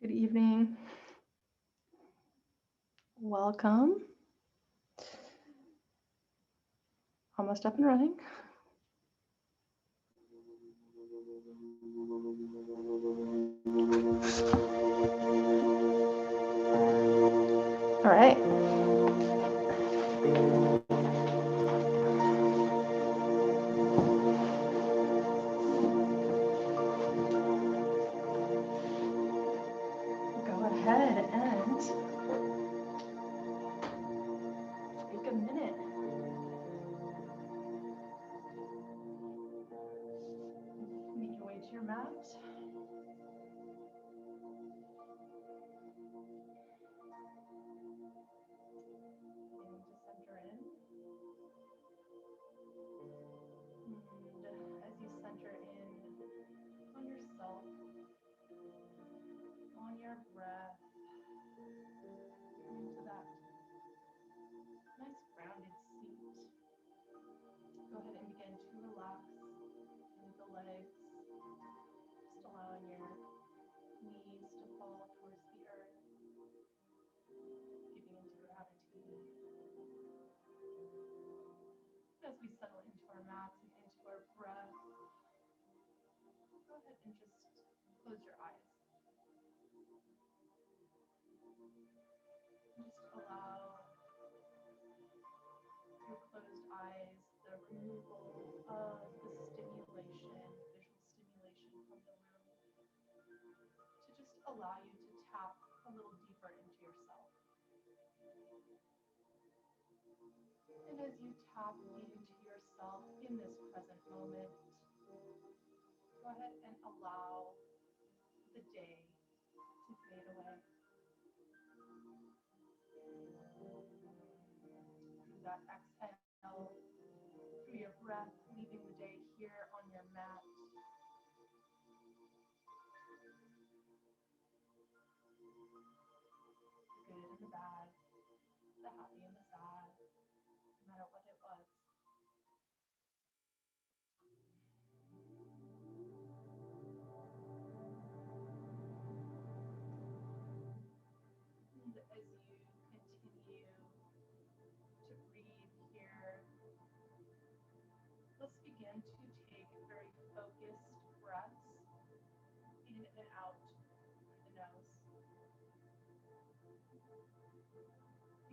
Good evening. Welcome. Almost up and running. All right. Go ahead and take a minute. Make your way to your mat. Beginning to center in. And as you center in on yourself, on your breath, into that nice grounded seat, go ahead and begin to relax through the legs, just allowing your knees to fall towards the earth, giving into gravity. As we settle into our mats and into our breath, go ahead and just close your eyes. Just allow your closed eyes the removal of the stimulation, visual stimulation from the room, to just allow you to tap a little deeper into yourself. And as you tap into yourself in this present moment, go ahead and allow the day to fade away. Through that exhale, through your breath, leaving the day here on your mat. The good and the bad, the happy and the sad, no matter what it was. And as you continue to breathe here, let's begin to take very focused breaths in and out through the nose.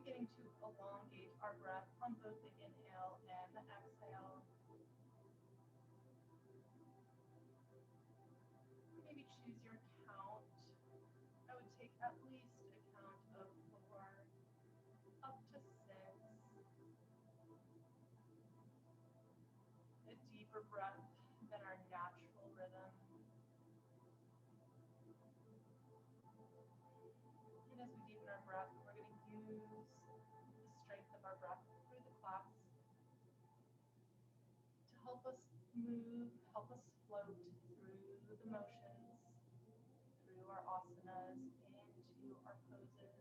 Beginning to elongate our breath on both the inhale and the exhale. Maybe choose your count. I would take at least a count of 4, up to 6. A deeper breath than our natural rhythm. And as we deepen our breath, we're going to use the strength of our breath through the claps to help us move, help us float through the motions, through our asanas, into our poses.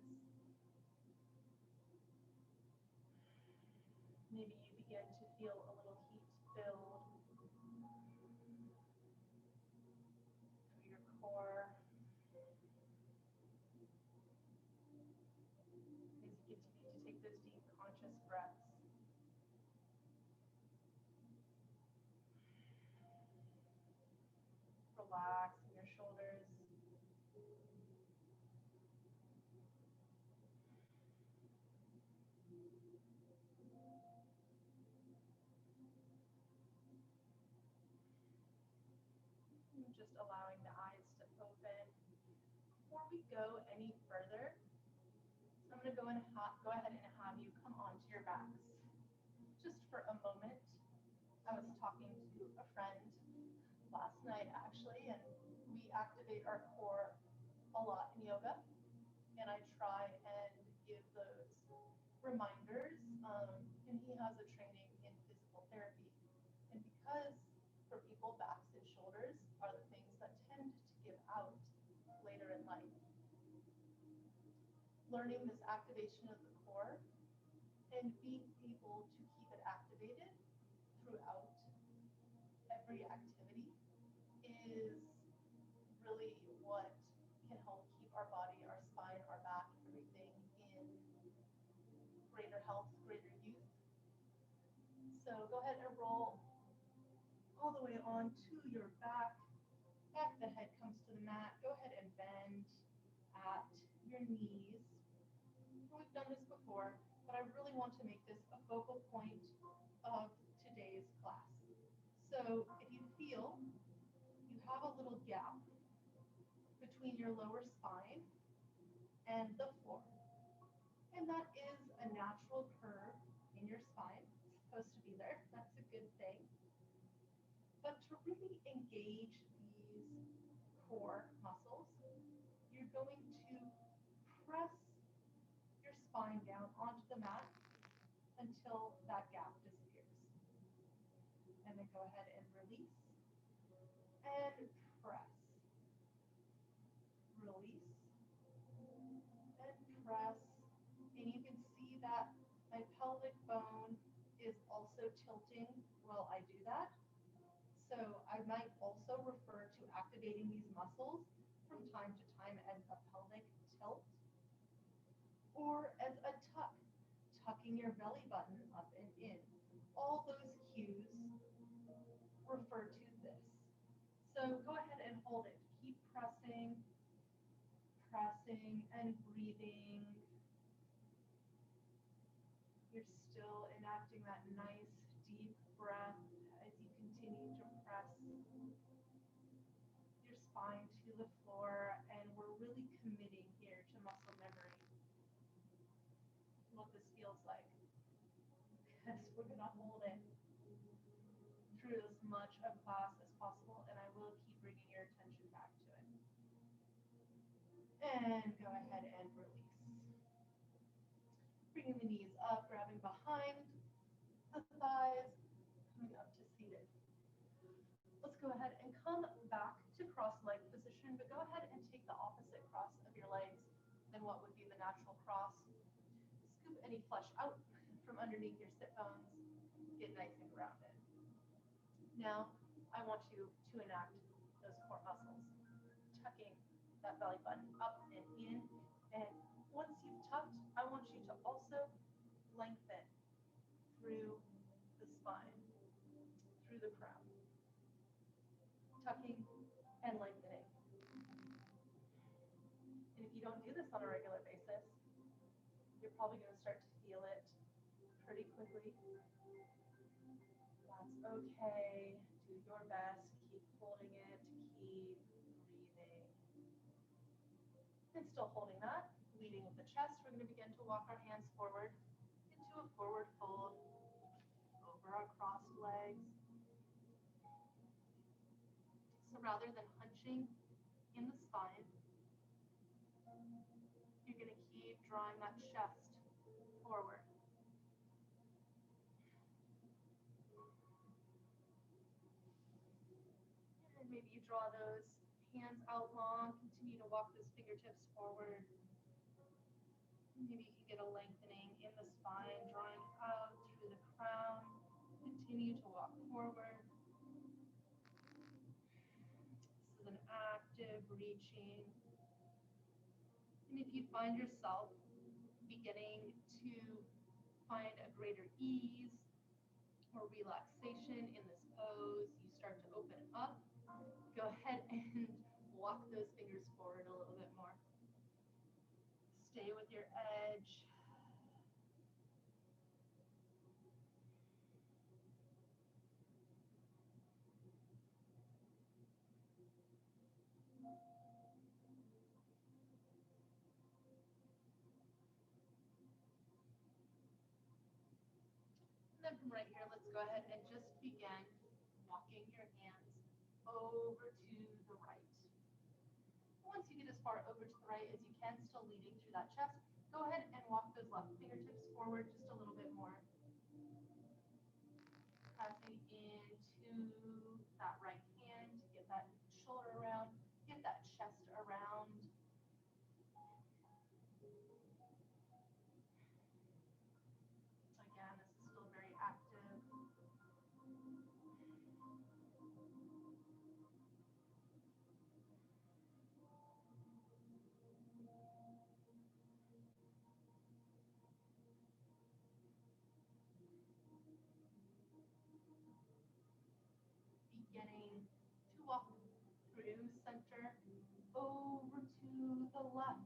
Maybe you begin to feel a little heat build through your core as you continue to take those deep conscious breaths. Relaxing your shoulders. Just allowing the eyes to open. Before we go any further, I'm going to go ahead and have you come onto your backs. Just for a moment, I was talking to a friend last night actually, and we activate our core a lot in yoga, and I try and give those reminders. And he has a training in physical therapy, and because for people, backs and shoulders are the things that tend to give out later in life. Learning this activation of the core and being able to keep it activated throughout every activity is really what can help keep keep our body, our spine, our back, everything in greater health, greater youth. So go ahead and roll all the way onto your back. Back of the head comes to the mat. Go ahead and bend at your knees. We've done this before, but I really want to make this a focal point of today's class. So if you feel you have a little gap between your lower spine and the floor, and that is a natural curve in your spine. It's supposed to be there. That's a good thing. But to really engage these core muscles, you're going to press your spine down onto the mat until that gap disappears. And then go ahead and release and press. Release and press. And you can see that my pelvic bone is also tilting while I do that. So I might also refer to activating these muscles from time to time as a pelvic tilt or as a tuck, tucking your belly button up and in. All those cues refer to this. So go ahead and hold it. Keep pressing, pressing and breathing. You're still enacting that nice deep breath as you continue to press your spine to the floor, and we're really committing here to muscle memory. What this feels like. Because we're going to hold it through as much of class as possible, and I will keep bringing your attention back to it. And go ahead and release. Bringing the knees up, grabbing behind the thighs, coming up to seated. Let's go ahead and come back to cross-leg position, but go ahead and take the opposite cross of your legs than what would be the natural cross. Scoop any flesh out from underneath your sit bones. Get nice and grounded. Now, I want you to enact those core muscles, tucking that belly button up and in. And once you've tucked, I want you to also lengthen through the spine, through the crown. Tucking and lengthening. And if you don't do this on a regular basis, you're probably going to start to feel it pretty quickly. That's okay. Do your best. Keep holding it. Keep breathing. And still holding that. Leading with the chest, we're going to begin to walk our hands forward into a forward fold over our crossed legs. So rather than hunching in the spine, you're going to keep drawing that chest forward. And maybe you draw those hands out long, continue to walk those fingertips forward. Maybe you can get a lengthening in the spine, drawing out through the crown. Continue to walk forward. This is an active reaching. And if you find yourself beginning to find a greater ease or relaxation in this pose, you start to open up, go ahead and walk those fingers forward a little bit more. Stay with your edge. And then from right here, let's go ahead and just begin walking your hands over to the right. Once you get as far over to the right as you can, still leading through that chest, go ahead and walk those left fingertips forward just a little bit more. Pressing into that right hand to get that shoulder around, get that chest around. Again, this is still very active. walk through center over to the left.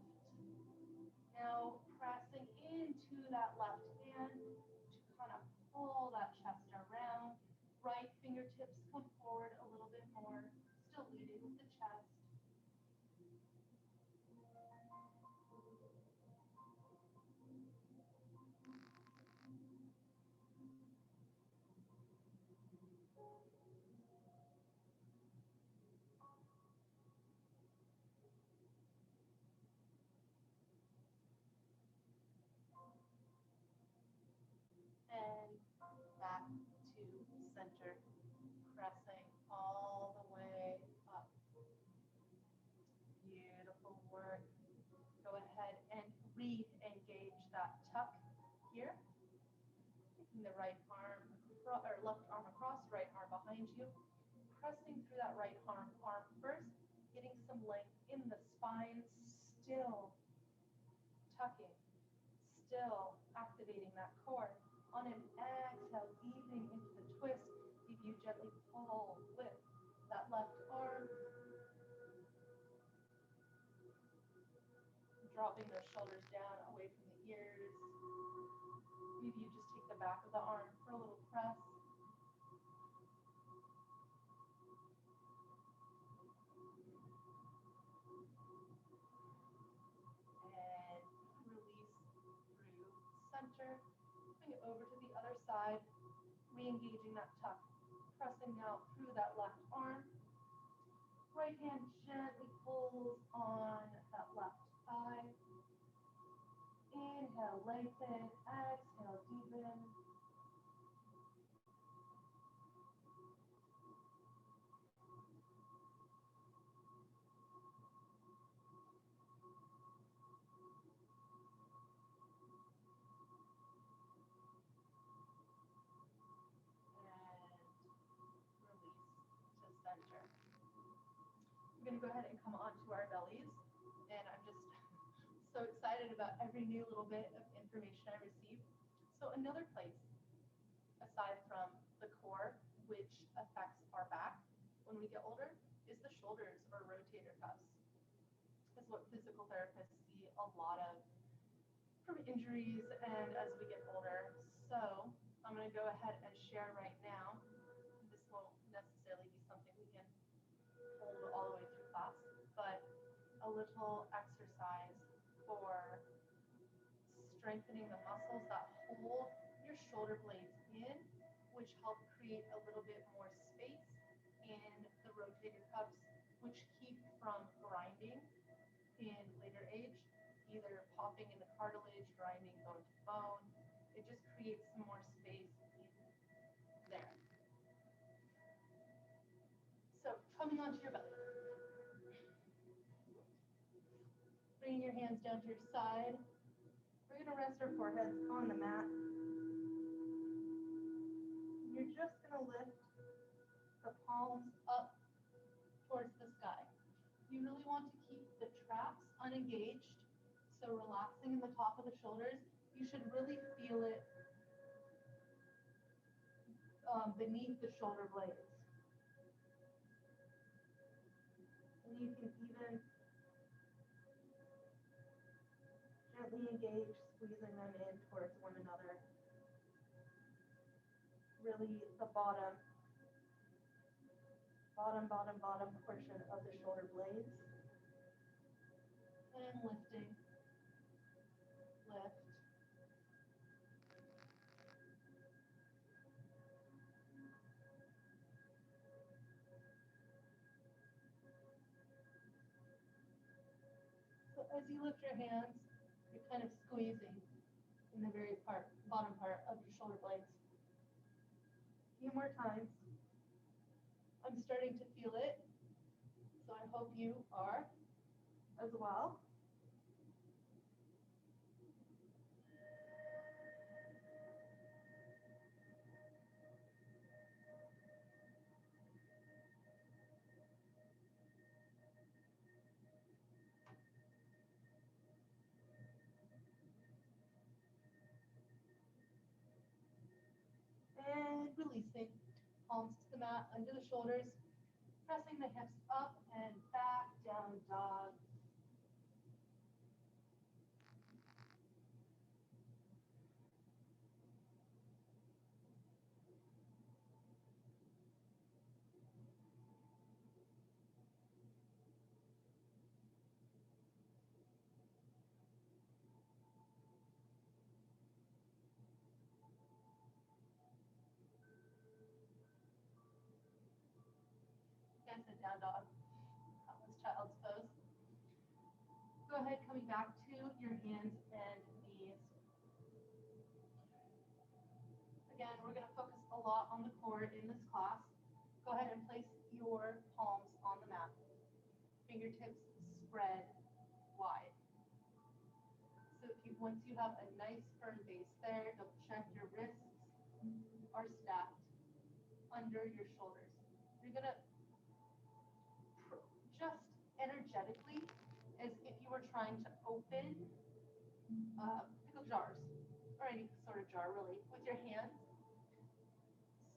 Now pressing into that left hand to kind of pull that chest around. Right fingertips come forward a little bit more, still leading with the chest. And back to center, pressing all the way up. Beautiful work. Go ahead and re-engage that tuck here. Taking the right arm or left arm across, right arm behind you. Pressing through that right arm first, getting some length in the spine, still tucking, still activating that core. On an exhale, easing into the twist, if you gently pull with that left arm, dropping those shoulders down away from the ears. Maybe you just take the back of the arm for a little press. And release through center. Bring it over to the other side, re-engaging that tuck. Pressing out through that left arm. Right hand gently pulls on that left thigh. Inhale, lengthen. Exhale, deepen. And release to center. We're going to go ahead and come onto our bellies. And I'm just so excited about every new little bit of information I receive. So another place, aside from the core, which affects our back when we get older, is the shoulders or rotator cuffs. Is what physical therapists see a lot of from injuries and as we get older. So I'm going to go ahead and share right now. This won't necessarily be something we can hold all the way through class, but a little exercise for strengthening the muscles that hold your shoulder blades in, which help create a little bit more space in the rotator cuffs, which keep from grinding in later age, either popping in the cartilage, grinding bone to bone. It just creates some more space in there. So coming onto your belly. Bringing your hands down to your side. We're going to rest our foreheads on the mat. You're just going to lift the palms up towards the sky. You really want to keep the traps unengaged, so relaxing in the top of the shoulders. You should really feel it beneath the shoulder blades. And you can even gently engage, squeezing them in towards one another. Really the bottom portion of the shoulder blades. And lifting, lift. So as you lift your hands, you're kind of squeezing in the very bottom part of your shoulder blades. A few more times. I'm starting to feel it, so I hope you are as well. And releasing, palms to the mat, under the shoulders. Pressing the hips up and back, down dog. And sit down dog. That was child's pose. Go ahead, coming back to your hands and knees. Again, we're going to focus a lot on the core in this class. Go ahead and place your palms on the mat. Fingertips spread wide. So once you have a nice firm base there, double check your wrists are stacked under your shoulders. You're going to just energetically, as if you were trying to open pickle jars, or any sort of jar really, with your hands.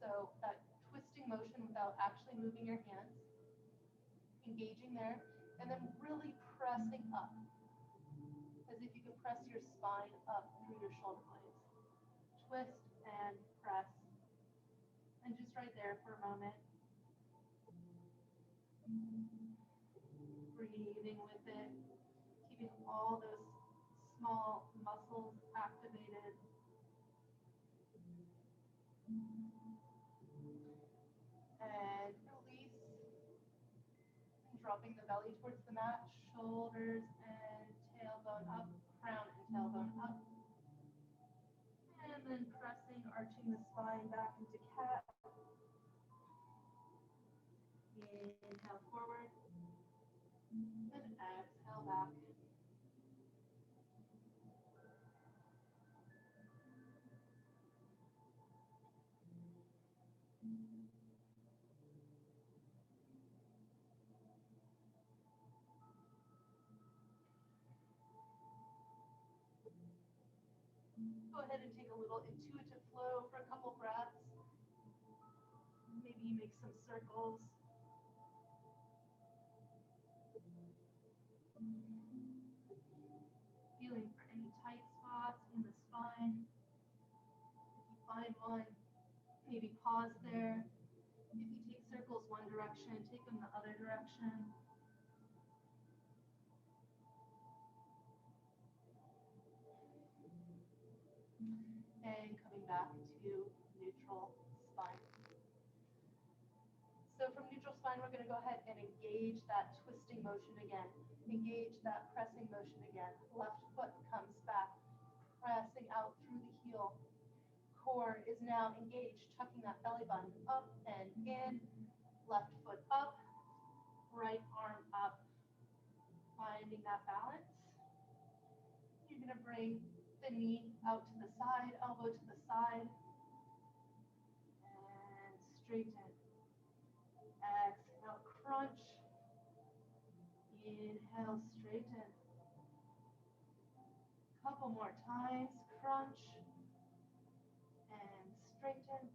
So that twisting motion without actually moving your hands, engaging there, and then really pressing up, as if you could press your spine up through your shoulder blades. Twist and press, and just right there for a moment. Breathing with it, keeping all those small muscles activated. And release, dropping the belly towards the mat, shoulders and tailbone up, crown and tailbone up. And then pressing, arching the spine back into cat. Inhale forward, and exhale back. Go ahead and take a little intuitive flow for a couple breaths. Maybe you make some circles. Feeling for any tight spots in the spine. If you find one, maybe pause there. If you take circles one direction, take them the other direction. And coming back to neutral spine. So from neutral spine, we're going to go ahead and engage that twisting motion again. Engage that pressing motion again. Left foot comes back, pressing out through the heel. Core is now engaged, tucking that belly button up and in. Left foot up, right arm up. Finding that balance. You're going to bring the knee out to the side, elbow to the side. And straighten. Exhale, crunch. Inhale, straighten. Couple more times, crunch. And straighten.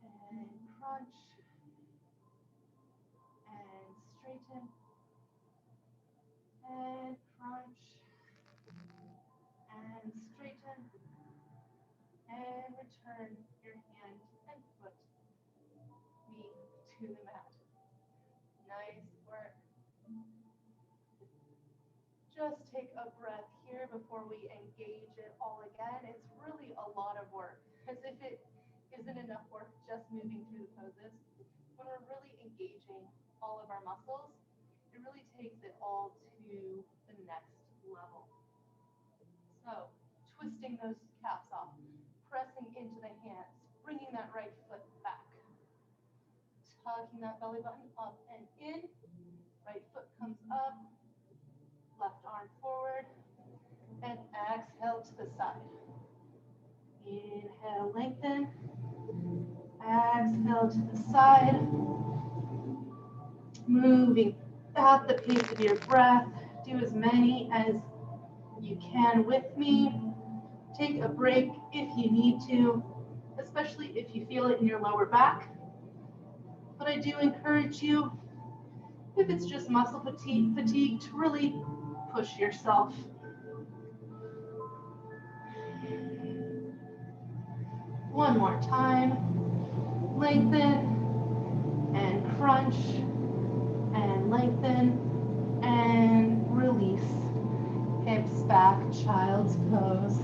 And crunch. And straighten. And crunch. And straighten. And return your hand and foot, knee to the mat. Nice work. Just take a breath here before we engage it all again. It's really a lot of work, as if it isn't enough work just moving through the poses. When we're really engaging all of our muscles, it really takes it all to the next level. So, twisting those calves off, pressing into the hands, bringing that right foot back, tucking that belly button up and in. Right foot comes up, left arm forward, and exhale to the side. Inhale, lengthen. Exhale to the side. Moving at the pace of your breath. Do as many as you can with me. Take a break if you need to, especially if you feel it in your lower back. But I do encourage you, if it's just muscle fatigue, to really push yourself. One more time. Lengthen and crunch and lengthen and release. Hips back, child's pose.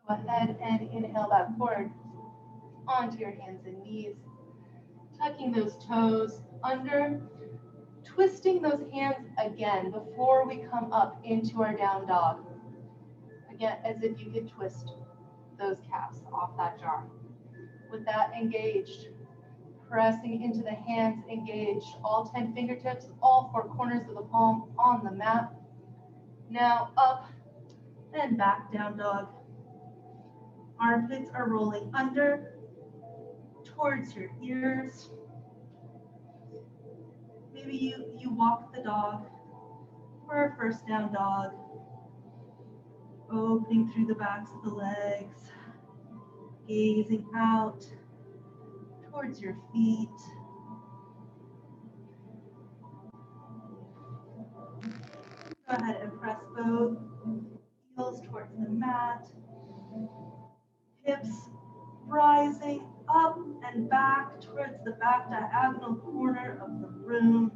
Go ahead and inhale back forward onto your hands and knees, tucking those toes under, twisting those hands again before we come up into our down dog. Again, as if you could twist those calves off that jar. With that engaged, pressing into the hands engaged, all 10 fingertips, all 4 corners of the palm on the mat. Now up and back, down dog. Armpits are rolling under towards your ears. Maybe you walk the dog for our first down dog. Opening through the backs of the legs, gazing out towards your feet. Go ahead and press both heels towards the mat. Hips rising up and back towards the back diagonal corner of the room.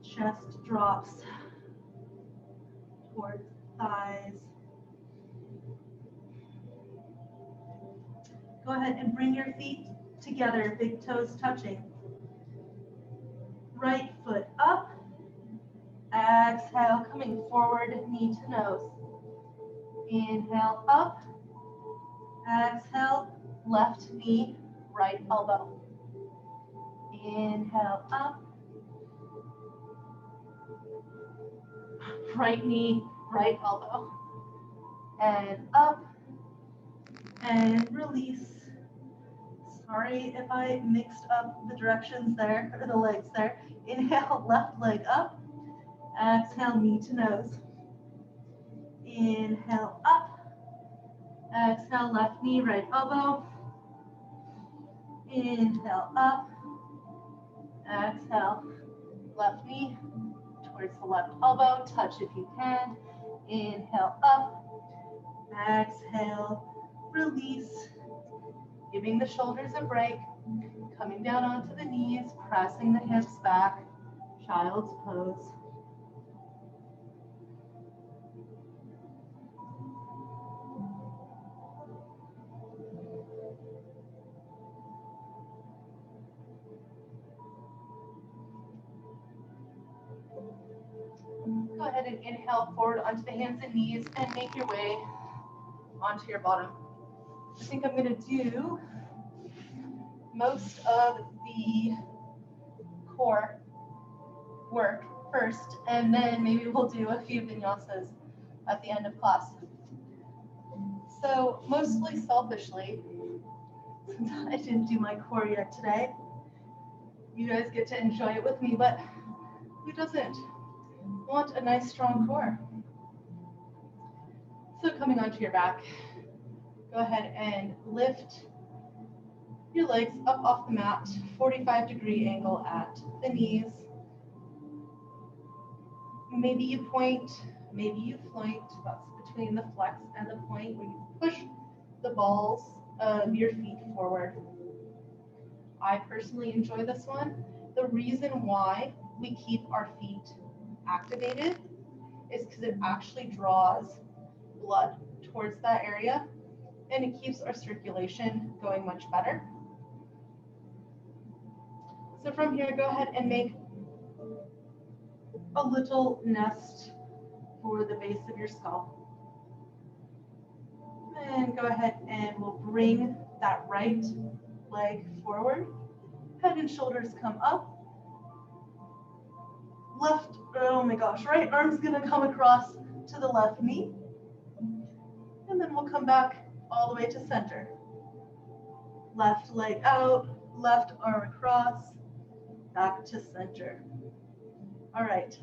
Chest drops towards thighs. Go ahead and bring your feet together, big toes touching. Right foot up. Exhale, coming forward, knee to nose. Inhale up. Exhale, left knee, right elbow. Inhale up. Right knee, right elbow. And up. And release. Sorry if I mixed up the directions there, or the legs there. Inhale, left leg up. Exhale, knee to nose. Inhale, up. Exhale, left knee, right elbow. Inhale, up. Exhale, left knee towards the left elbow. Touch if you can. Inhale, up. Exhale, release. Giving the shoulders a break. Coming down onto the knees, pressing the hips back. Child's pose. Go ahead and inhale forward onto the hands and knees and make your way onto your bottom. I think I'm going to do most of the core work first, and then maybe we'll do a few vinyasas at the end of class. So mostly selfishly, since I didn't do my core yet today, you guys get to enjoy it with me, but who doesn't want a nice strong core? So coming onto your back, go ahead and lift your legs up off the mat, 45-degree angle at the knees. Maybe you point, maybe you flank. That's between the flex and the point where you push the balls of your feet forward. I personally enjoy this one. The reason why we keep our feet activated is because it actually draws blood towards that area and it keeps our circulation going much better. So from here, go ahead and make a little nest for the base of your skull. And go ahead and we'll bring that right leg forward Head and shoulders come up. Left, oh my gosh, right arm's gonna come across to the left knee. And then we'll come back all the way to center. Left leg out, left arm across, back to center. All right,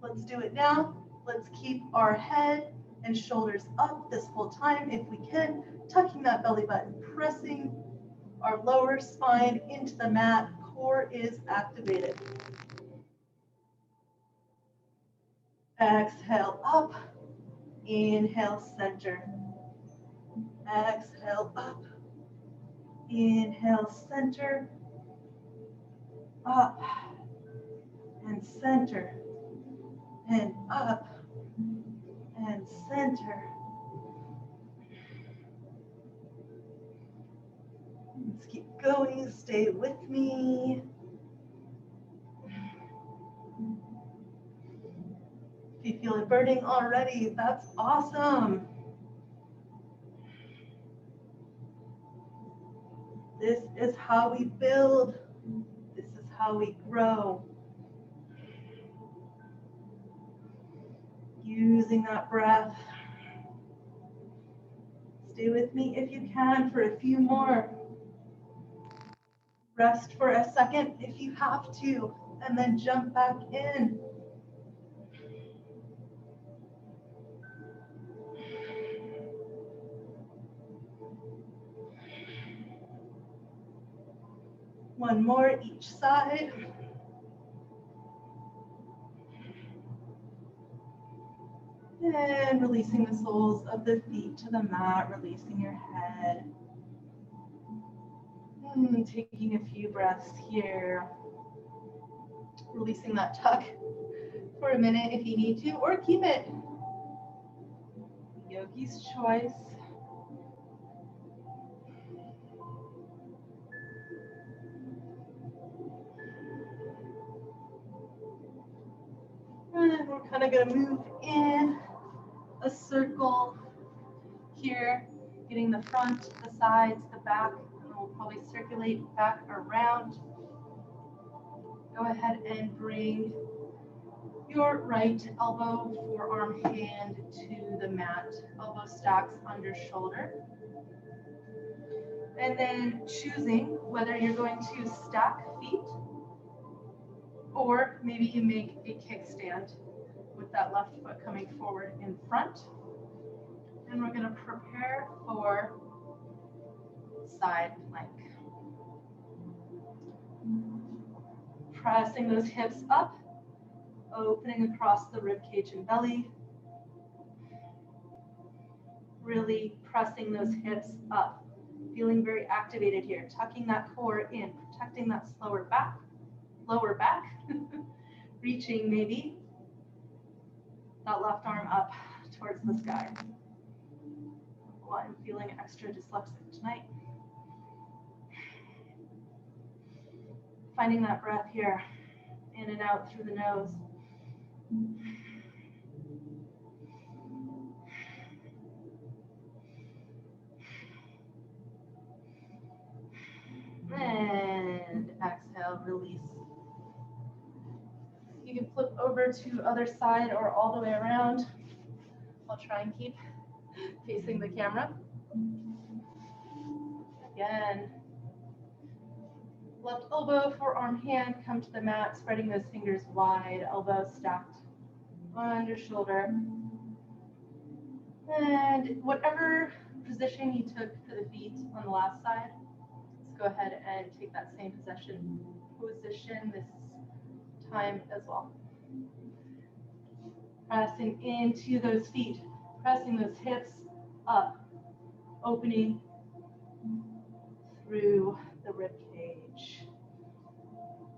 let's do it now. Let's keep our head and shoulders up this whole time if we can, tucking that belly button, pressing our lower spine into the mat. Core is activated. Exhale up, inhale center. Exhale up, inhale center, up and center, and up and center. Let's keep going, stay with me. If you feel it burning already, that's awesome. This is how we build. This is how we grow. Using that breath. Stay with me if you can for a few more. Rest for a second if you have to, and then jump back in. One more each side. And releasing the soles of the feet to the mat, releasing your head. And taking a few breaths here. Releasing that tuck for a minute if you need to, or keep it. Yogi's choice. And we're kind of going to move in a circle here, getting the front, the sides, the back, and we'll probably circulate back around. Go ahead and bring your right elbow, forearm, hand to the mat. Elbow stacks under shoulder. And then choosing whether you're going to stack feet or maybe you make a kickstand with that left foot coming forward in front. And we're going to prepare for side plank. Pressing those hips up, opening across the rib cage and belly. Really pressing those hips up, feeling very activated here, tucking that core in, protecting that lower back, reaching maybe that left arm up towards the sky. Well, I'm feeling extra dyslexic tonight. Finding that breath here, in and out through the nose. And exhale, release. You can flip over to other side or all the way around. I'll try and keep facing the camera. Again, left elbow, forearm, hand, come to the mat, spreading those fingers wide, elbow stacked under shoulder. And whatever position you took for the feet on the last side, let's go ahead and take that same position this time as well. Pressing into those feet, pressing those hips up, opening through the rib cage.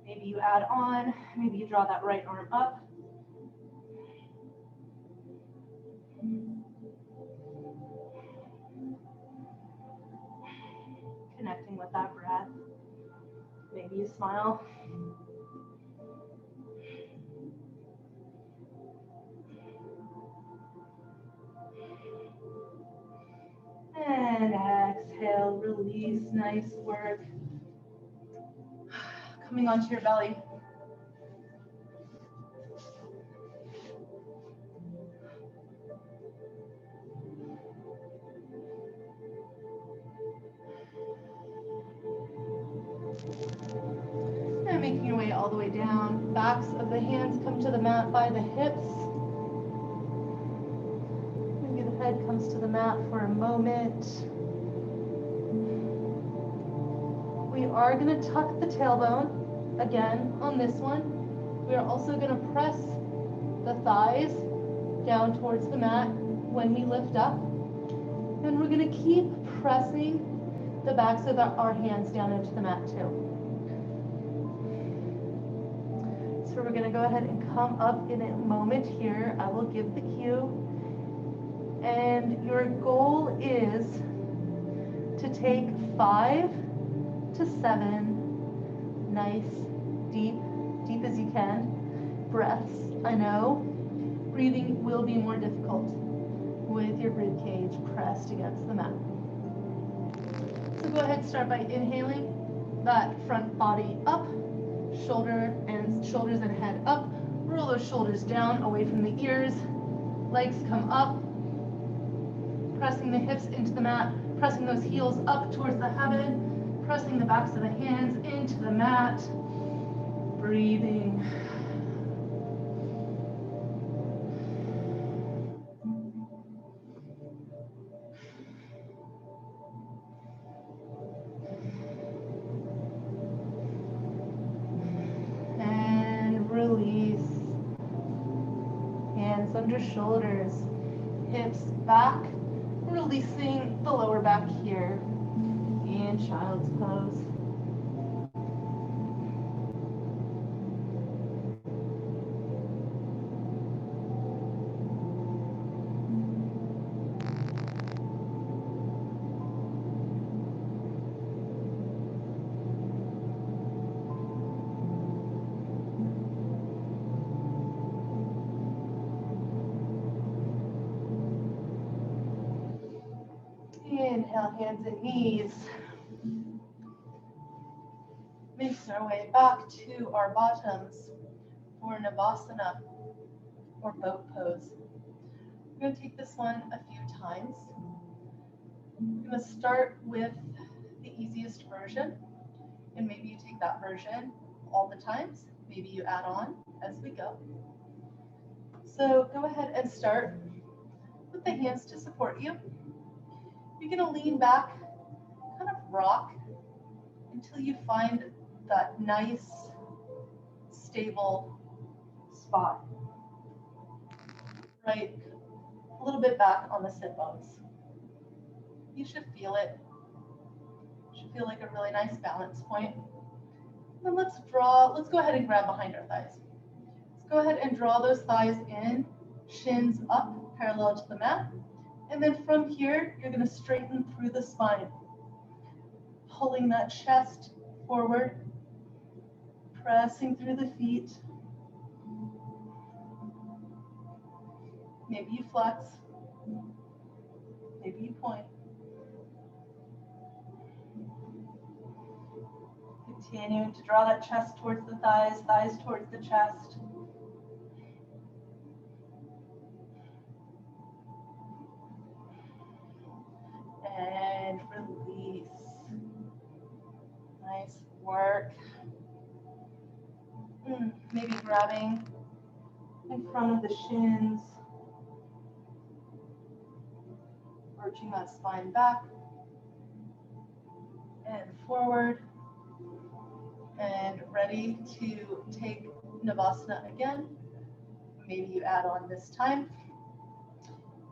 Maybe you add on, maybe you draw that right arm up. Connecting with that breath. Maybe you smile. And exhale, release, nice work. coming onto your belly. And making your way all the way down. Backs of the hands come to the mat by the hips. Maybe the head comes to the mat for a moment. We are going to tuck the tailbone again on this one. We are also going to press the thighs down towards the mat when we lift up. And we're going to keep pressing the backs of our hands down into the mat too. So we're going to go ahead and come up in a moment here. I will give the cue. And your goal is to take 5 to 7 nice, deep as you can, breaths. I know breathing will be more difficult with your rib cage pressed against the mat. So go ahead and start by inhaling that front body up, shoulders and head up. Roll those shoulders down away from the ears. Legs come up, pressing the hips into the mat, pressing those heels up towards the heaven, pressing the backs of the hands into the mat, breathing. And release. Hands under shoulders, hips back, releasing the lower back here. And child's pose. Inhale, hands and knees. Makes our way back to our bottoms for Navasana or boat pose. We're going to take this one a few times. I'm going to start with the easiest version, and maybe you take that version all the times. Maybe you add on as we go. So go ahead and start with the hands to support you. You're going to lean back, kind of rock until you find that nice, stable spot. Right, a little bit back on the sit bones. You should feel it. It should feel like a really nice balance point. And then let's go ahead and grab behind our thighs. Let's go ahead and draw those thighs in, shins up, parallel to the mat. And then from here, you're going to straighten through the spine, pulling that chest forward, pressing through the feet. Maybe you flex, maybe you point. Continuing to draw that chest towards the thighs, thighs towards the chest. And release. Nice work. Maybe grabbing in front of the shins, arching that spine back and forward, and ready to take Navasana again. Maybe you add on this time.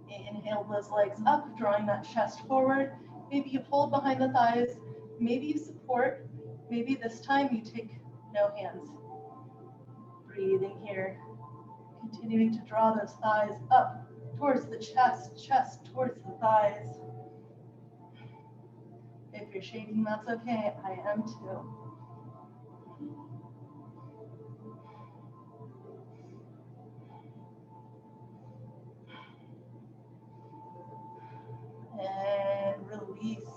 Inhale those legs up, drawing that chest forward. Maybe you hold behind the thighs. Maybe you support. Maybe this time you take no hands. Breathing here. Continuing to draw those thighs up towards the chest, chest towards the thighs. If you're shaking, that's okay. I am too. And release.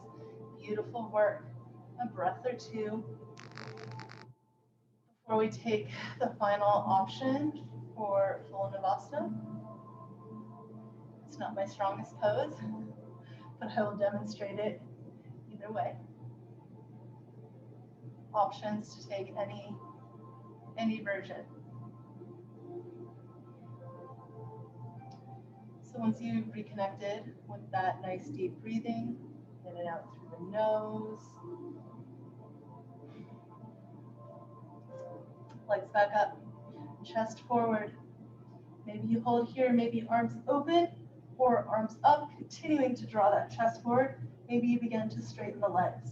Beautiful work. A breath or two. Before we take the final option for full Navasana. It's not my strongest pose, but I will demonstrate it either way. Options to take any version. So once you've reconnected with that nice deep breathing, in and out through the nose, legs back up, chest forward. Maybe you hold here, maybe arms open or arms up, continuing to draw that chest forward. Maybe you begin to straighten the legs.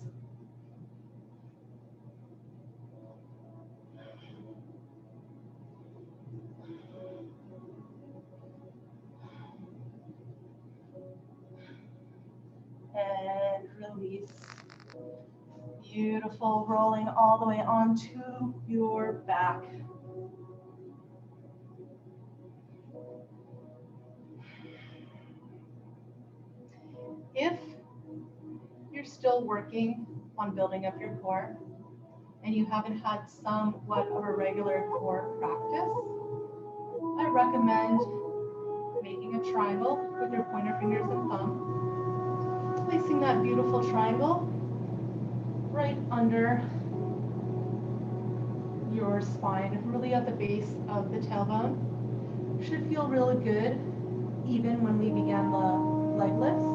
And release. Beautiful, rolling all the way onto your back. If you're still working on building up your core and you haven't had somewhat of a regular core practice, I recommend making a triangle with your pointer fingers and thumb, placing that beautiful triangle right under your spine, really at the base of the tailbone. Should feel really good even when we begin the leg lifts.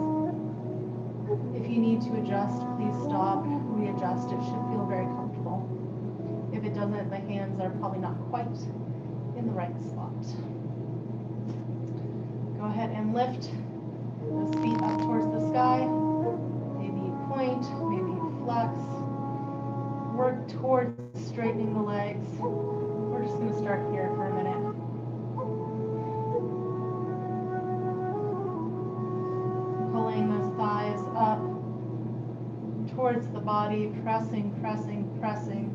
If you need to adjust, please stop, readjust. It should feel very comfortable. If it doesn't, the hands are probably not quite in the right spot. Go ahead and lift those feet up towards the sky. Maybe you point, maybe you flex. Work towards straightening the legs. We're just going to start here for a minute. Pulling those thighs up towards the body, pressing, pressing, pressing.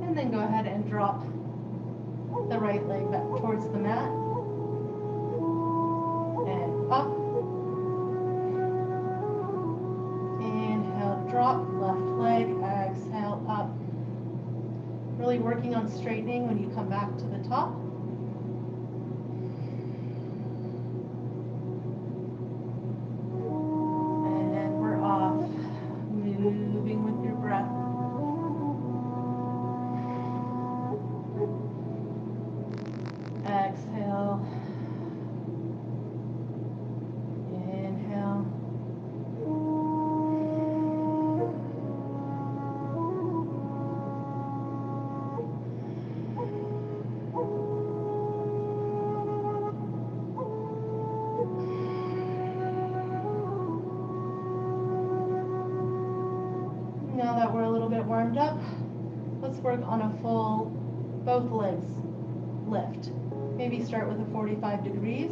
And then go ahead and drop the right leg back towards the mat. And up. Inhale, drop, left leg, exhale, up. Really working on straightening when you come back to the top. And then we're off, moving with your breath. Exhale. Inhale. Now that we're a little bit warmed up, let's work on a full, both legs lift. Maybe start with a 45 degrees.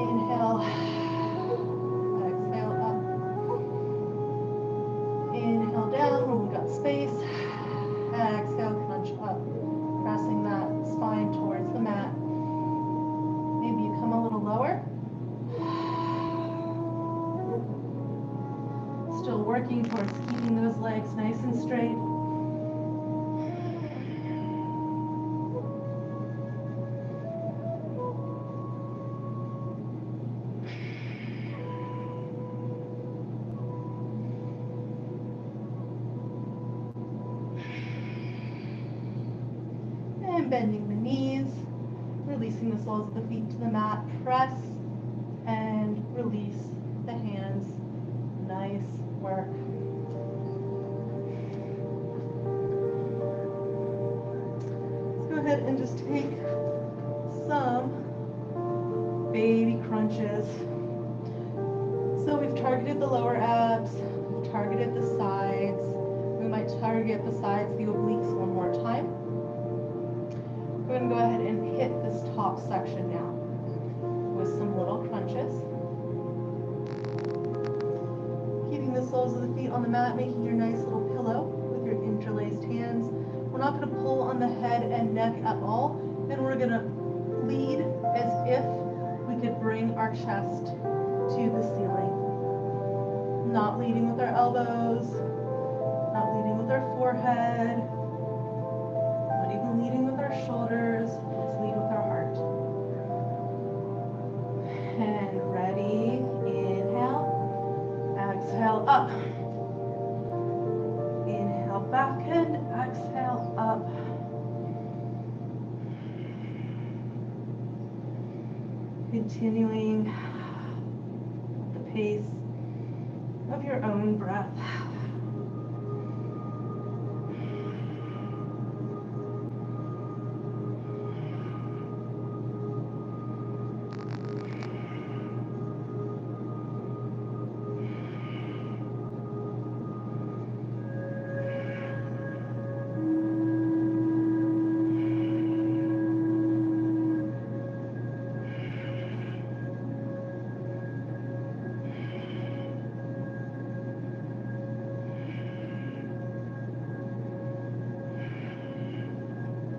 Inhale, exhale up. Inhale down when we've got space. Exhale, crunch up, pressing that spine towards the mat. Maybe you come a little lower. Still working towards keeping those legs nice and straight. And bending the knees, releasing the soles of the feet to the mat. Press and release the hands. Nice work. Let's go ahead and just take some baby crunches. So we've targeted the lower abs, we've targeted the sides. We might target the sides, the obliques one more time. We're going to go ahead and hit this top section now with some little crunches. Keeping the soles of the feet on the mat, making your nice little pillow with your interlaced hands. We're not going to pull on the head and neck at all, and we're going to lead as if we could bring our chest to the ceiling. not leading with our elbows, not leading with our forehead, not even leading with our shoulders. Let's lead with our heart. And ready, inhale, exhale up. Inhale back and exhale up. Continuing the pace of your own breath.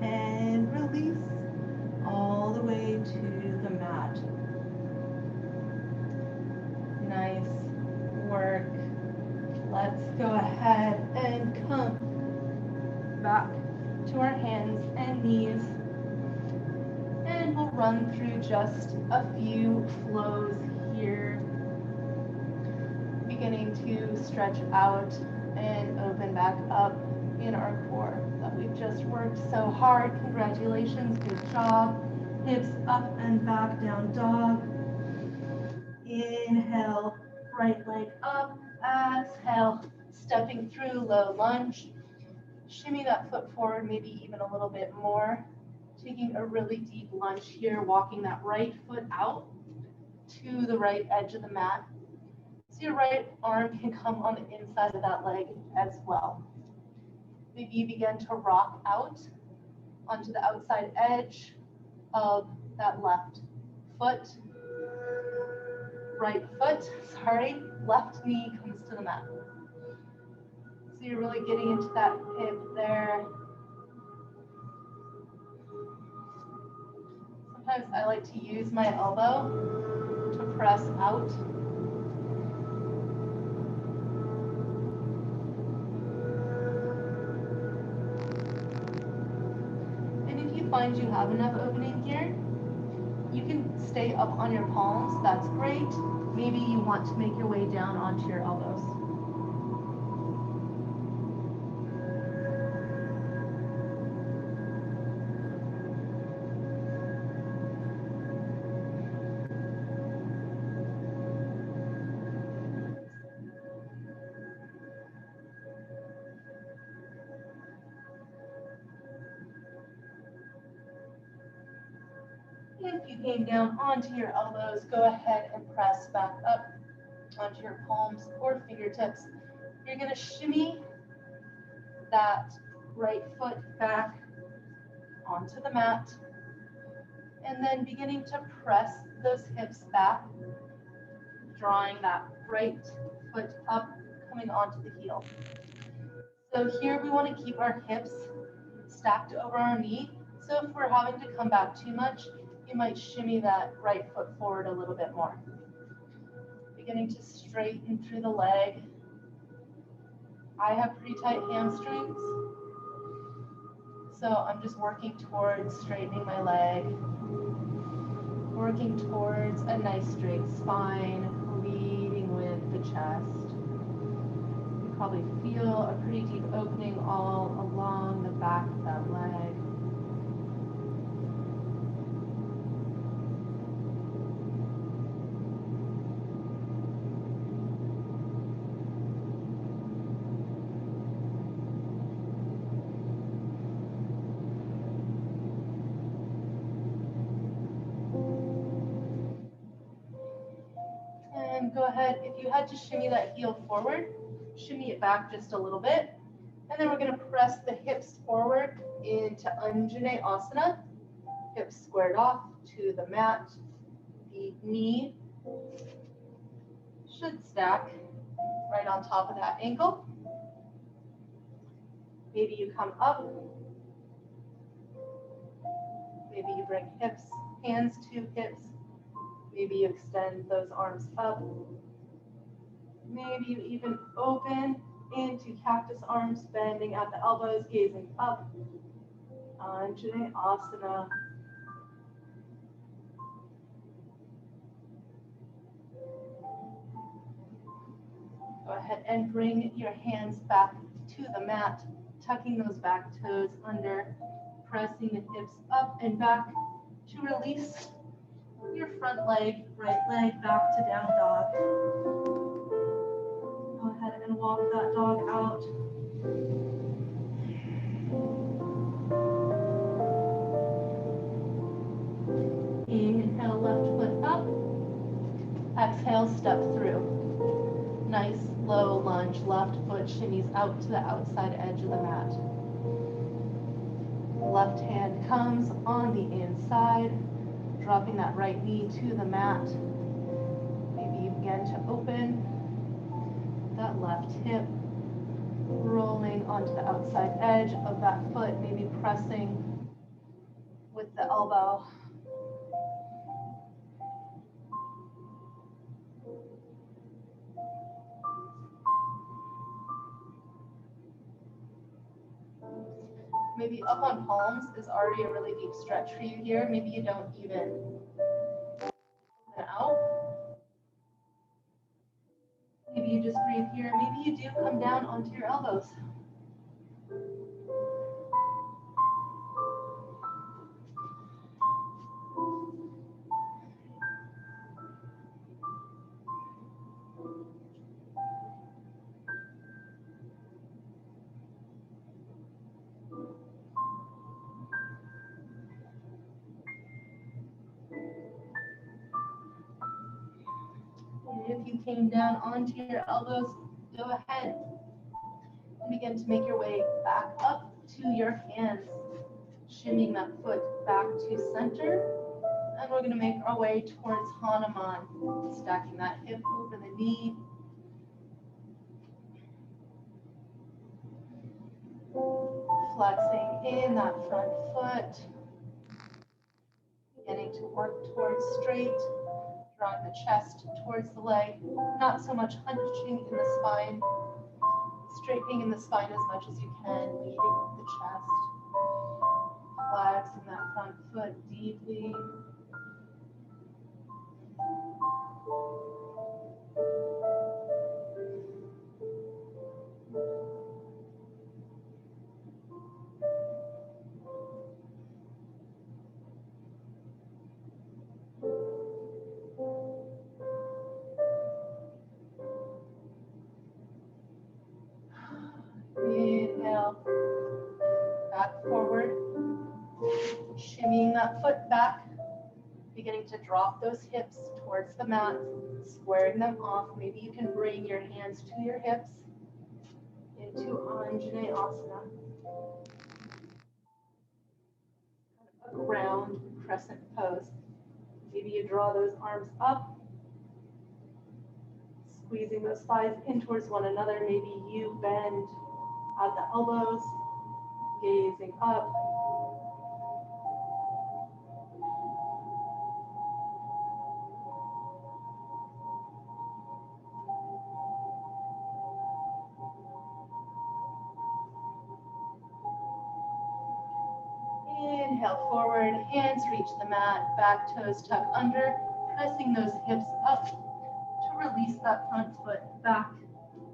And release all the way to the mat. Nice work. Let's go ahead and come back to our hands and knees. And we'll run through just a few flows here. Beginning to stretch out and open back up in our core that we've just worked so hard. Congratulations, good job. Hips up and back, down dog. Inhale, right leg up. Exhale, stepping through low lunge. Shimmy that foot forward, maybe even a little bit more. Taking a really deep lunge here, walking that right foot out to the right edge of the mat. So your right arm can come on the inside of that leg as well. Maybe you begin to rock out onto the outside edge of that left foot. Right foot, left knee comes to the mat. So you're really getting into that hip there. Sometimes I like to use my elbow to press out. Find you have enough opening here, you can stay up on your palms. That's great. Maybe you want to make your way down onto your elbows. If you came down onto your elbows, go ahead and press back up onto your palms or fingertips. You're going to shimmy that right foot back onto the mat, and then beginning to press those hips back, drawing that right foot up, coming onto the heel. So here we want to keep our hips stacked over our knee. So if we're having to come back too much, you might shimmy that right foot forward a little bit more. Beginning to straighten through the leg. I have pretty tight hamstrings, so I'm just working towards straightening my leg, working towards a nice straight spine, leading with the chest. You probably feel a pretty deep opening all along the back of that leg. And go ahead, if you had to shimmy that heel forward, shimmy it back just a little bit. And then we're going to press the hips forward into Anjane Asana. Hips squared off to the mat. The knee should stack right on top of that ankle. Maybe you come up. Maybe you bring hips, hands to hips. Maybe you extend those arms up. Maybe you even open into cactus arms, bending at the elbows, gazing up. Anjane Asana. Go ahead and bring your hands back to the mat, tucking those back toes under, pressing the hips up and back to release your front leg, right leg back to down dog. Go ahead and walk that dog out. Inhale, left foot up. Exhale, step through. Nice low lunge, left foot shimmies out to the outside edge of the mat. Left hand comes on the inside, dropping that right knee to the mat. Maybe you begin to open that left hip, rolling onto the outside edge of that foot, maybe pressing with the elbow. Maybe up on palms is already a really deep stretch for you here. Maybe you don't even open out. Maybe you just breathe here. Maybe you do come down onto your elbows. If you came down onto your elbows, go ahead and begin to make your way back up to your hands, shimmying that foot back to center. And we're going to make our way towards Hanuman, stacking that hip over the knee. Flexing in that front foot. Beginning to work towards straight, drawing the chest towards the leg, not so much hunching in the spine, straightening in the spine as much as you can, leading with the chest, flexing that front foot deeply. Inhale, back forward, shimmying that foot back, beginning to drop those hips towards the mat, squaring them off. Maybe you can bring your hands to your hips into Anjane Asana. A ground crescent pose. Maybe you draw those arms up, squeezing those thighs in towards one another. Maybe you bend at the elbows, gazing up. Inhale forward, hands reach the mat, back toes tuck under, pressing those hips up to release that front foot back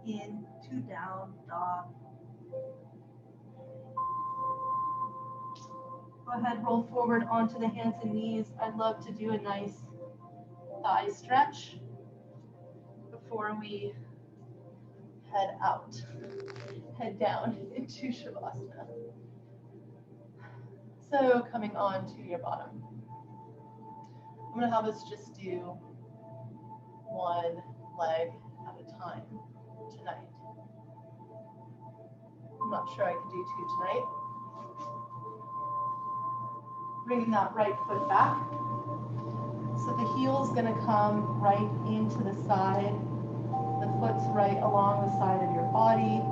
into down dog. Go ahead, roll forward onto the hands and knees. I'd love to do a nice thigh stretch before we head out, head down into Shavasana. So coming on to your bottom. I'm gonna have us just do one leg at a time tonight. I'm not sure I can do two tonight. Bringing that right foot back. So the heel's gonna come right into the side. The foot's right along the side of your body,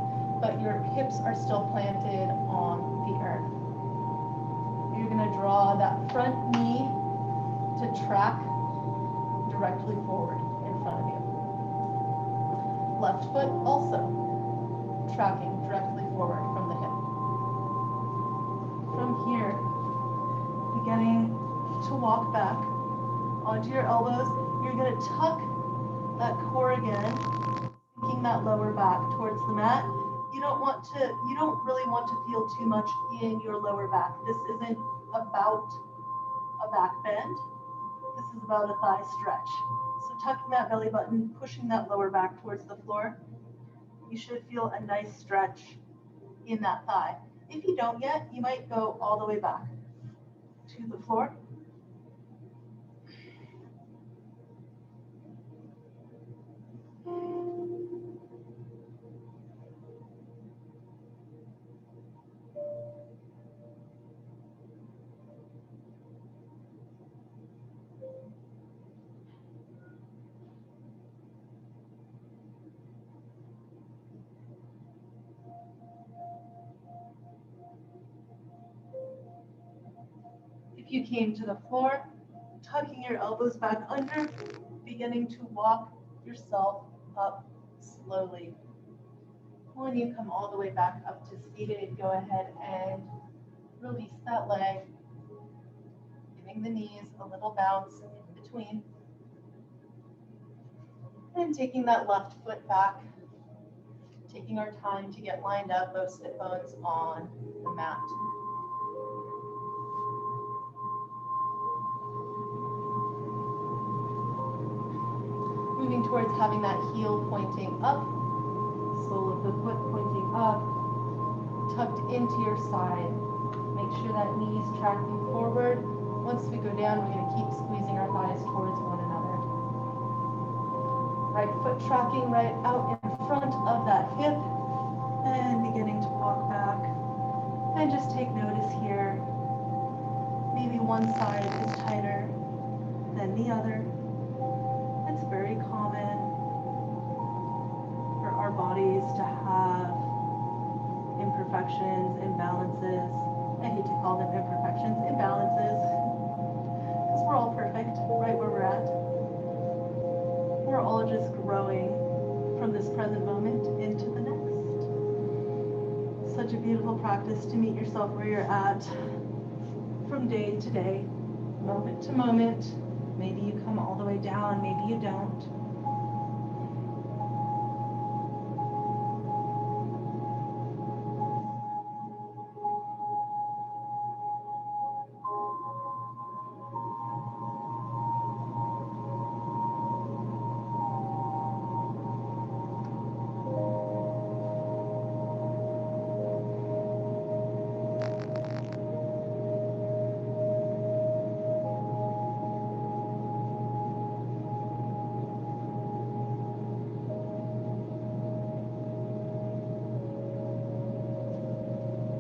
but your hips are still planted on the earth. You're gonna draw that front knee to track directly forward in front of you. left foot also tracking directly forward from the hip. From here, beginning to walk back onto your elbows. You're going to tuck that core again, sinking that lower back towards the mat. You don't really want to feel too much in your lower back. This isn't about a back bend. This is about a thigh stretch. So tucking that belly button, pushing that lower back towards the floor, you should feel a nice stretch in that thigh. If you don't yet, you might go all the way back to the floor. If you came to the floor, tucking your elbows back under, beginning to walk yourself up slowly. When you come all the way back up to seated, go ahead and release that leg, giving the knees a little bounce in between. And taking that left foot back, taking our time to get lined up, those sit bones on the mat. Moving towards having that heel pointing up, sole of the foot pointing up, tucked into your side. Make sure that knee's tracking forward. Once we go down, we're going to keep squeezing our thighs towards one another. Right foot tracking right out in front of that hip and beginning to walk back. And just take notice here. Maybe one side is tighter than the other. It's very common for our bodies to have imperfections, imbalances. I hate to call them imperfections, imbalances, because we're all perfect right where we're at. We're all just growing from this present moment into the next. Such a beautiful practice to meet yourself where you're at from day to day, moment to moment. Maybe you come all the way down, maybe you don't.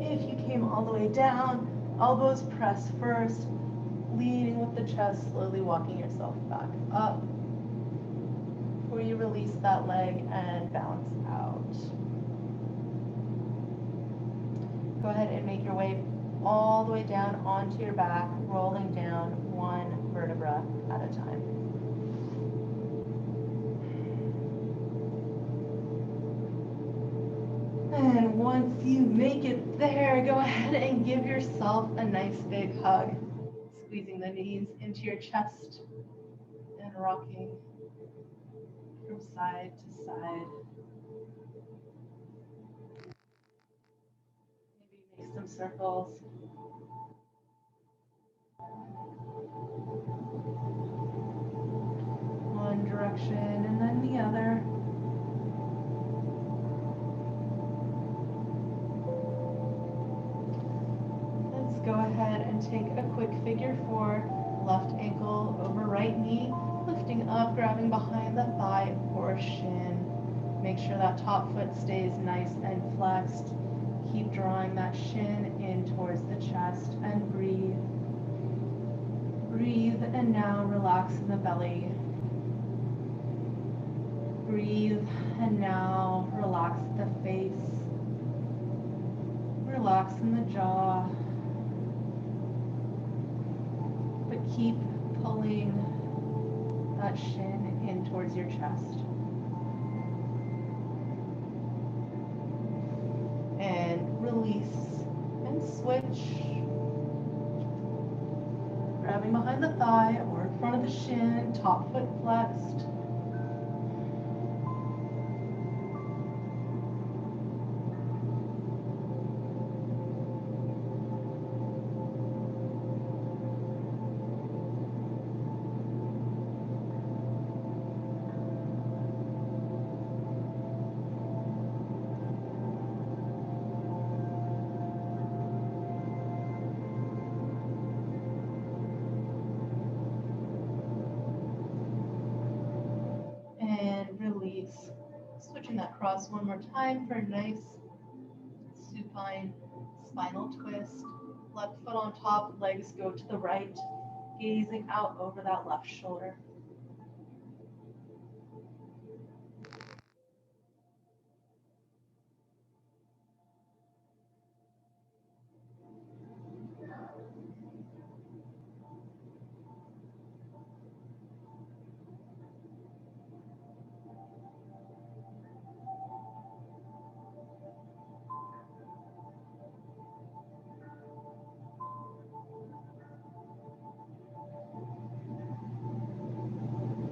If you came all the way down, elbows press first, leading with the chest, slowly walking yourself back up before you release that leg and bounce out. Go ahead and make your way all the way down onto your back, rolling down one vertebra at a time. And once you make it there, go ahead and give yourself a nice big hug, squeezing the knees into your chest and rocking from side to side. Maybe make some circles. One direction and then the other. Go ahead and take a quick figure four, left ankle over right knee, lifting up, grabbing behind the thigh or shin. Make sure that top foot stays nice and flexed. Keep drawing that shin in towards the chest and breathe. Breathe and now relax in the belly. Breathe and now relax the face. Relax in the jaw. Keep pulling that shin in towards your chest. release, and switch. Grabbing behind the thigh or in front of the shin, top foot flexed. And release. Switching that cross one more time for a nice supine spinal twist. Left foot on top, legs go to the right, gazing out over that left shoulder.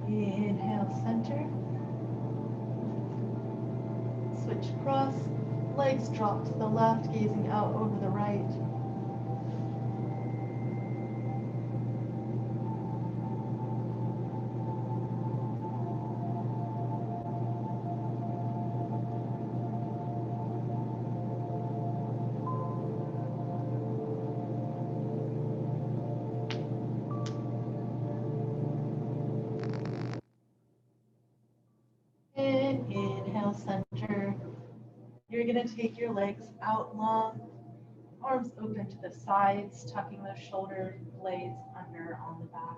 Inhale, center. Switch cross. Legs drop to the left, gazing out over the right. And inhale, center. You're going to take your legs out long, arms open to the sides, tucking those shoulder blades under on the back.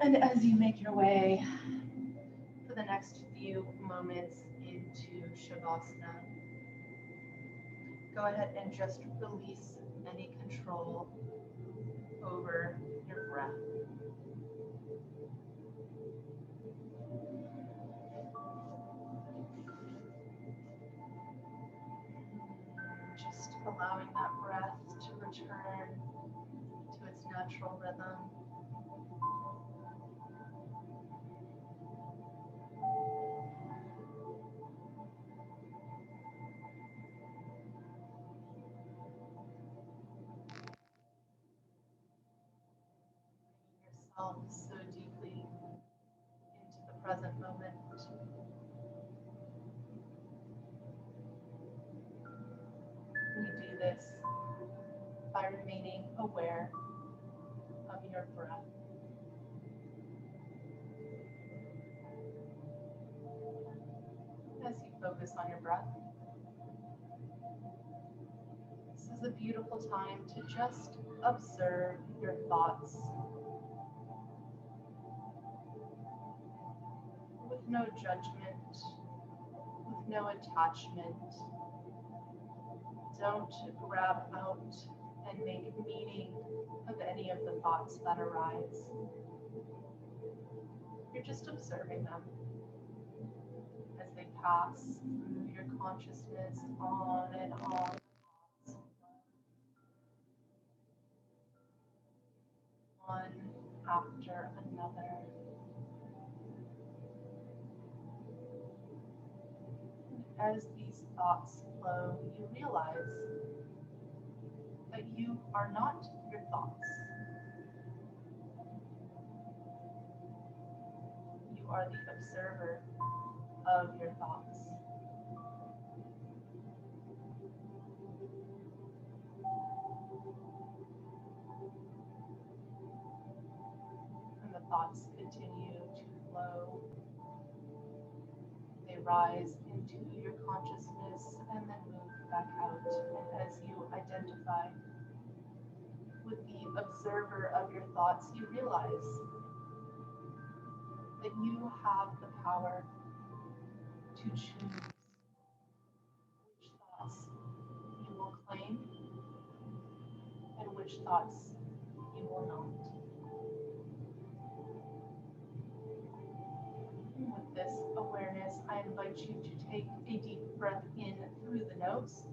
And as you make your way for the next few moments into Shavasana, go ahead and just release any control over your breath. Just allowing that breath to return to its natural rhythm. Yourself so deeply into the present moment. We do this by remaining aware of your breath. As you focus on your breath, this is a beautiful time to just observe your thoughts with no judgment, with no attachment. Don't grab out and make meaning of any of the thoughts that arise. You're just observing them as they pass through your consciousness on and on. One after another. As these thoughts flow, you realize that you are not your thoughts. You are the observer of your thoughts. And the thoughts continue to flow. They rise into your consciousness and then move back out. And as you identify with the observer of your thoughts, you realize that you have the power to choose which thoughts you will claim and which thoughts you will not. With this awareness, I invite you to take a deep breath in the nose.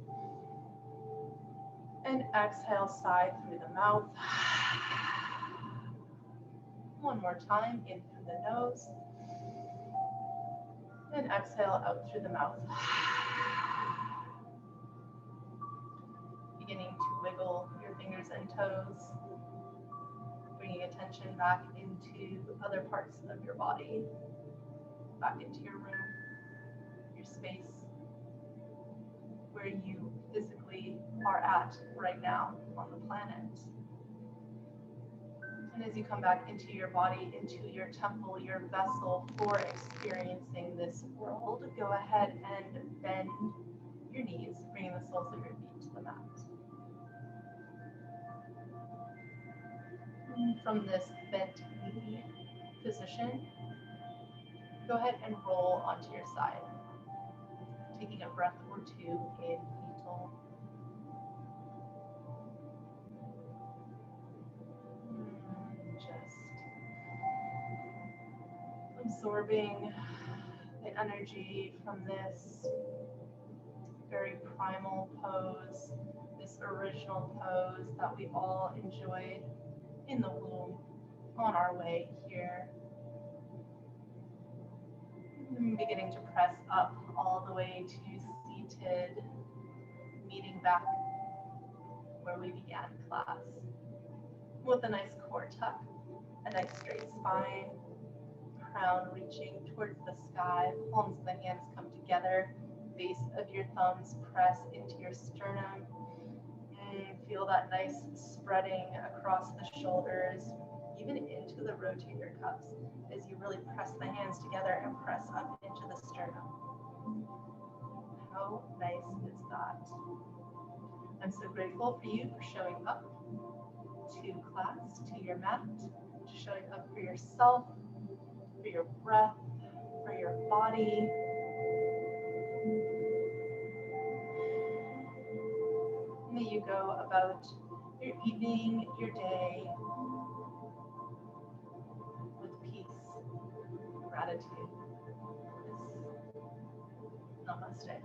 And exhale, sigh through the mouth. One more time, in through the nose. And exhale out through the mouth. Beginning to wiggle your fingers and toes. Bringing attention back into other parts of your body. Back into your room, your space, where you physically are at right now on the planet. And as you come back into your body, into your temple, your vessel for experiencing this world, go ahead and bend your knees, bringing the soles of your feet to the mat. And from this bent knee position, go ahead and roll onto your side, taking a breath or two in fetal. Just absorbing the energy from this very primal pose, this original pose that we all enjoyed in the womb on our way here. And beginning to press up all the way to seated, meeting back where we began class. With a nice core tuck, a nice straight spine, crown reaching towards the sky, palms of the hands come together, base of your thumbs press into your sternum. Feel that nice spreading across the shoulders, even into the rotator cuffs, as you really press the hands together and press up into the sternum. How nice is that? I'm so grateful for you for showing up to class, to your mat, to showing up for yourself, for your breath, for your body. May you go about your evening, your day, with peace, gratitude. Namaste.